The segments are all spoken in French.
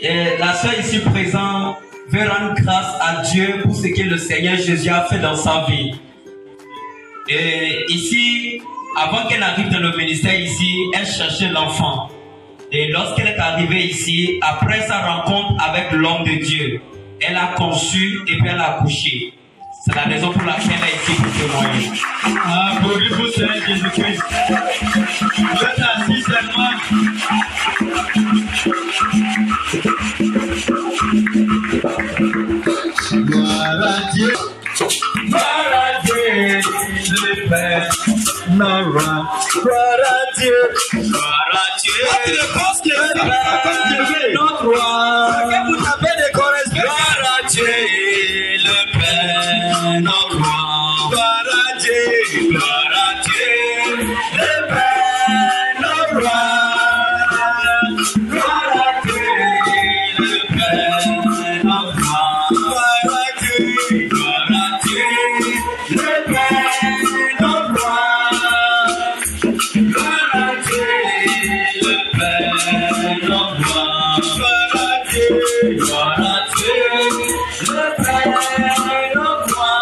Et la sœur ici présente veut rendre grâce à Dieu pour ce que le Seigneur Jésus a fait dans sa vie. Et ici, avant qu'elle arrive dans le ministère ici, elle cherchait l'enfant. Et lorsqu'elle est arrivée ici, après sa rencontre avec l'homme de Dieu, elle a conçu et puis elle a accouché. C'est la raison pour laquelle elle est ici pour témoigner. Applaudissez pour Seigneur Jésus-Christ. Vous êtes assis seulement. Gloire à Dieu. Gloire à Dieu, le Père. Gloire à Dieu. Gloire à Dieu. Notre roi. Que vous avez des correspondances. Gloire à Dieu, le Père. Notre roi. Gloire à Dieu. Gloire à Dieu, le Père. Notre roi. Gloire à Dieu, le Père. Notre roi. Gloire à Dieu. Gloire à Dieu, le Père. Notre roi. Gloire à Dieu, le Père. Notre roi. Gloire à Dieu. Gloire à Dieu, le Père. Notre roi.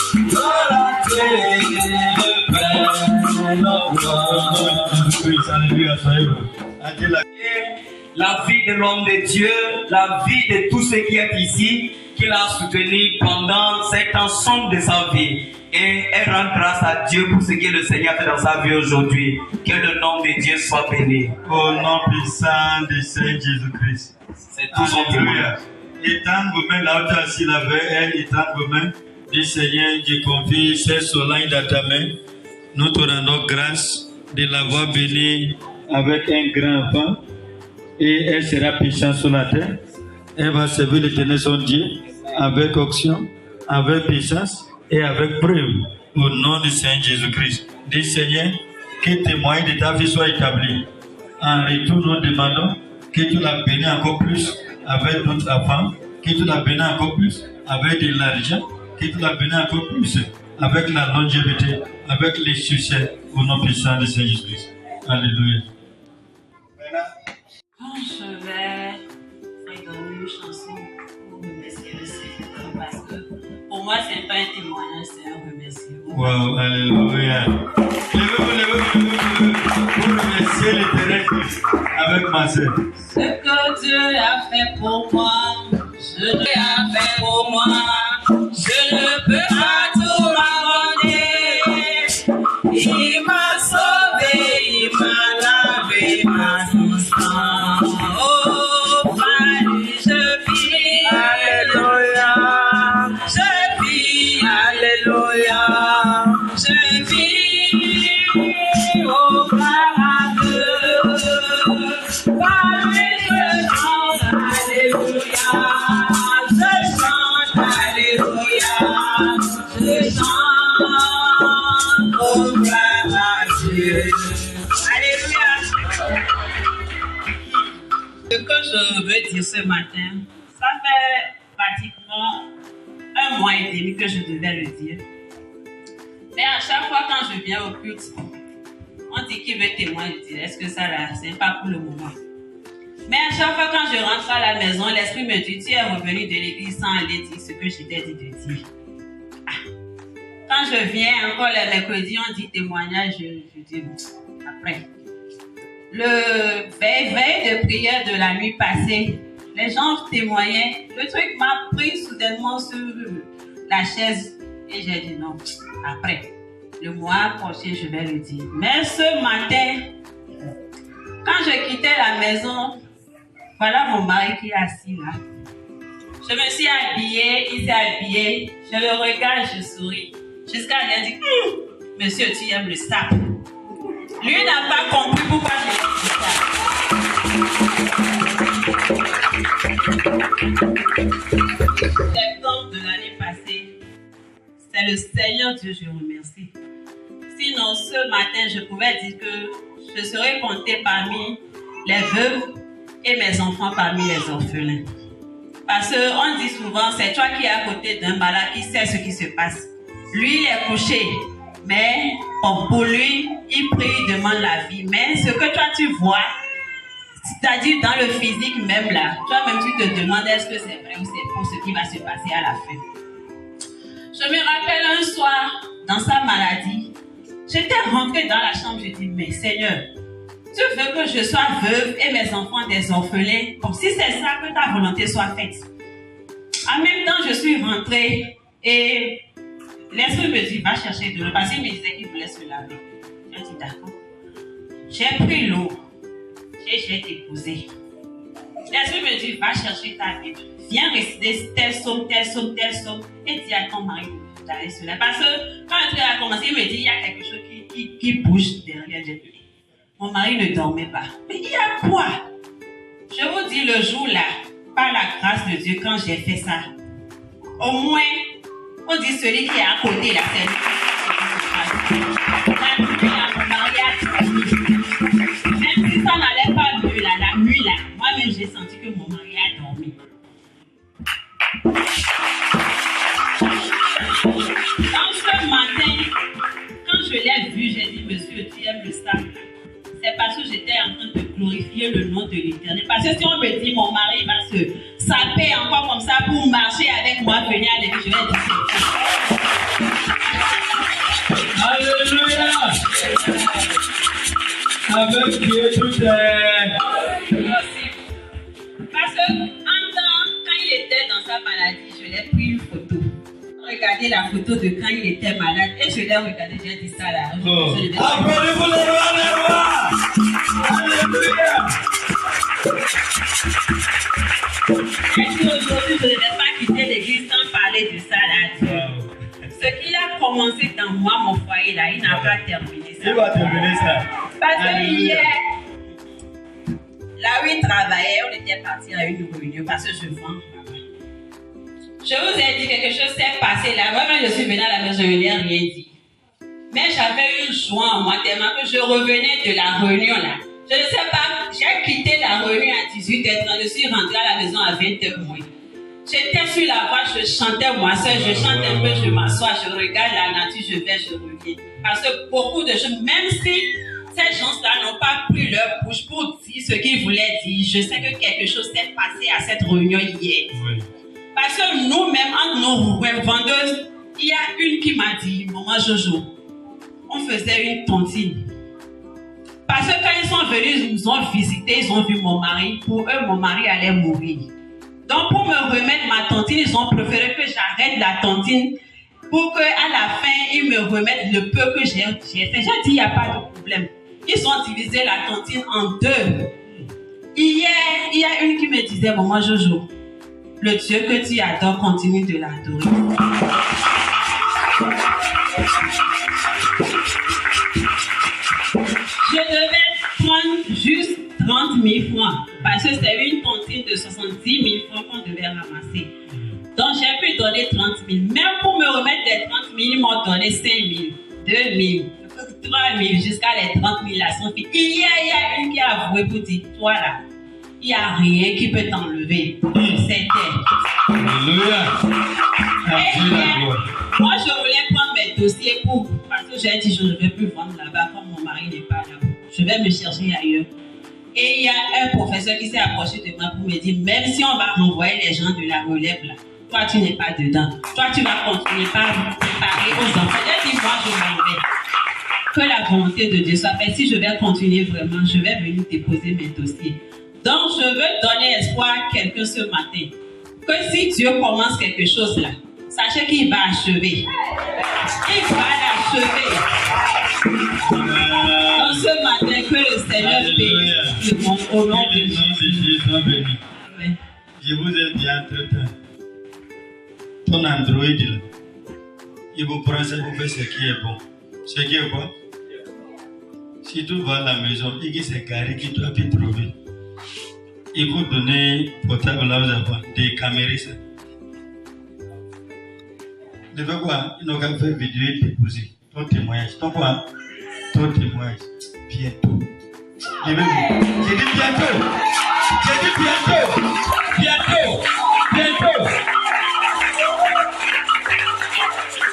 Gloire à Dieu, le Père. Notre roi. Alléluia, soyez heureux. La vie de l'homme de Dieu, la vie de tous ceux qui est ici, qu'il a soutenu pendant cet ensemble de sa vie. Et elle rend grâce à Dieu pour ce que le Seigneur fait dans sa vie aujourd'hui. Que le nom de Dieu soit béni. Au nom puissant du Seigneur Jésus-Christ. C'est tout son témoignage. Étends vos mains là où tu es assis là-bas. Elle étend vos mains. Dis Seigneur, je confie ces Solange dans ta main. Nous te rendons grâce de l'avoir bénie avec un grand enfant. Et elle sera puissante sur la terre. Elle va servir l'Éternel son Dieu avec onction, avec puissance et avec preuve. Au nom du Seigneur Jésus-Christ. Dis Seigneur, que tes moyens de ta vie soient établis. En retour, nous demandons que tu la bénis encore plus avec d'autres enfants, que tu la bénis encore plus avec de l'argent, que tu la bénis encore plus avec la longévité, avec les succès. Au nom puissant du Seigneur Jésus-Christ. Alléluia. Quand je vais donner une chanson pour remercier le Seigneur, parce que pour moi, ce n'est pas un témoignage, c'est un remerciement. Wow, alléluia. Levez-vous pour remercier l'Éternel avec ma sœur. Ce que Dieu a fait pour moi, je le a fait pour moi, je ne peux pas tout raconter. Il m'a sauvé, il m'a lavé ma sang. Oh, Paris, je vis, alléluia. Je vis, alléluia. Je vis au paradis. Paris, je chante, alléluia. Je chante, alléluia. Je chante au paradis. Alléluia. Ce que je veux dire ce matin, ça fait pratiquement 1 mois et demi que je devais le dire. Mais à chaque fois quand je viens au culte, on dit qu'il veut témoigner. Je dis, est-ce que ça là, c'est pas pour le moment. Mais à chaque fois quand je rentre à la maison, l'esprit me dit, tu es revenu de l'église sans aller dire ce que je t'ai dit de dire. Quand je viens encore les mercredis, on dit témoignage, je dis bon, après. Le veille de prière de la nuit passée, les gens témoignaient. Le truc m'a pris soudainement sur la chaise et j'ai dit non, après. Le mois prochain, je vais le dire. Mais ce matin, quand je quittais la maison, voilà mon mari qui est assis là. Je me suis habillée, il s'est habillé. Je le regarde, je souris. Jusqu'à lui dire, monsieur, tu aimes le sable. Lui n'a pas compris pourquoi j'ai dit ça. Septembre de l'année passée, c'est le Seigneur Dieu, je remercie. Sinon, ce matin, je pouvais dire que je serais comptée parmi les veuves et mes enfants parmi les orphelins. Parce qu'on dit souvent, c'est toi qui es à côté d'un malade qui sait ce qui se passe. Lui, il est couché, mais pour lui, il prie, il demande la vie. Mais ce que toi, tu vois, C'est-à-dire dans le physique même là. Toi-même tu te demandes est-ce que c'est vrai ou c'est faux ce qui va se passer à la fin. Je me rappelle un soir, dans sa maladie, j'étais rentrée dans la chambre, je dis, mais Seigneur, tu veux que je sois veuve et mes enfants des orphelins. Bon, si c'est ça, que ta volonté soit faite. En même temps, je suis rentrée et l'esprit me dit, va chercher de l'eau. Parce qu'il me disait qu'il voulait se laver. J'ai dit, d'accord. J'ai pris l'eau. J'ai déposé. L'esprit me dit, va chercher ta Bible. Viens réciter tel psaume, et dis à ton mari d'aller se laver. Parce que quand le truc a commencé, il me dit, il y a quelque chose qui bouge derrière. Mon mari ne dormait pas. Mais il y a quoi? Je vous dis, le jour-là, par la grâce de Dieu, quand j'ai fait ça, au moins, on dit celui qui est à côté, là, c'est lui. Mon mari a dormi. Même si ça n'allait pas mieux, là, la nuit, là, moi-même, j'ai senti que mon mari a dormi. Dans ce matin, quand je l'ai vu, j'ai dit, monsieur, tu aimes le sable. C'est parce que j'étais en train de glorifier le nom de l'Éternel. Parce que si on me dit, mon mari va se saper encore comme ça pour marcher avec moi, venir à l'église, je vais dire Alléluia. Avec Dieu, tout est possible. Parce que quand il était dans sa maladie, je l'ai pris une photo. Regardez la photo de quand il était malade et je l'ai regardé, j'ai dit ça là. Applaudissez-vous les rois. Alléluia. Et si aujourd'hui je ne vais pas quitter l'église sans parler de ça là. Ce qu'il a commencé dans moi, mon foyer là, il n'a pas terminé ça. Il va terminer ça. Parce que hier, là où il travaillait, on était parti à une réunion parce que je vends. Je vous ai dit quelque chose s'est passé là. Moi, quand je suis venue à la maison, je n'ai rien dit. Mais j'avais une joie en moi tellement que je revenais de la réunion là. Je ne sais pas, j'ai quitté la réunion à 18h30, je suis rentrée à la maison à 20h moins. J'étais sur la voie, je chantais moi seule, je chante un peu, je m'assois, je regarde la nature, je vais, je reviens. Parce que beaucoup de choses, même si ces gens-là n'ont pas pris leur bouche pour dire ce qu'ils voulaient dire, je sais que quelque chose s'est passé à cette réunion hier. Oui. Parce que nous-mêmes, entre nos vendeuses, il y a une qui m'a dit, maman Jojo, on faisait une tontine. Parce que quand ils sont venus, ils nous ont visités, ils ont vu mon mari. Pour eux, mon mari allait mourir. Donc, pour me remettre ma tontine, ils ont préféré que j'arrête la tontine pour qu'à la fin, ils me remettent le peu que j'ai fait. J'ai dit, il n'y a pas de problème. Ils ont divisé la tontine en deux. Hier, il y a une qui me disait, maman Jojo, le Dieu que tu adores, continue de l'adorer. Je devais prendre juste 30 000 francs parce que c'est une tontine de 70 000 francs qu'on devait ramasser. Donc j'ai pu donner 30 000. Même pour me remettre les 30 000, ils m'ont donné 5 000, 2 000, 3 000 jusqu'à les 30 000 là. Hier, il y a une qui a avoué pour dire, toi là, il n'y a rien qui peut t'enlever. C'était. Alléluia. Moi, je voulais prendre mes dossiers parce que j'ai dit, je ne vais plus vendre là-bas comme mon mari n'est pas là. Je vais me chercher ailleurs. Et il y a un professeur qui s'est approché de moi pour me dire, même si on va renvoyer les gens de la relève là, toi, tu n'es pas dedans. Toi, tu vas continuer par préparer aux enfants. J'ai dit, moi, je m'en vais. Que la volonté de Dieu soit faite. Si je vais continuer vraiment, je vais venir déposer mes dossiers. Donc, je veux donner espoir à quelqu'un ce matin. Que si Dieu commence quelque chose là, sachez qu'il va achever. Il va l'achever. Donc, ce matin, que le Seigneur bénisse le monde au nom de Jésus. Je vous ai dit entre-temps. Ton Android là, il vous prend ça, vous faites ce qui est bon. Ce qui est quoi? Si tu vas à la maison et que c'est carré qui doit être trouvé, il vous donne portable là, vous avez des caméras. De quoi? Ils n'ont qu'à faire vidéo et déposer. Ton témoignage. Ton quoi? Ton témoignage. Bientôt. J'ai dit bientôt. J'ai dit bientôt. Bientôt. Bientôt.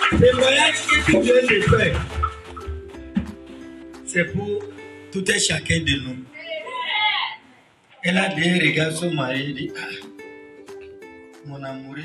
Témoignage que tu viens de faire, c'est pour tout et chacun de nous. Elle a des regards son mari et dit, ah, mon amoureux,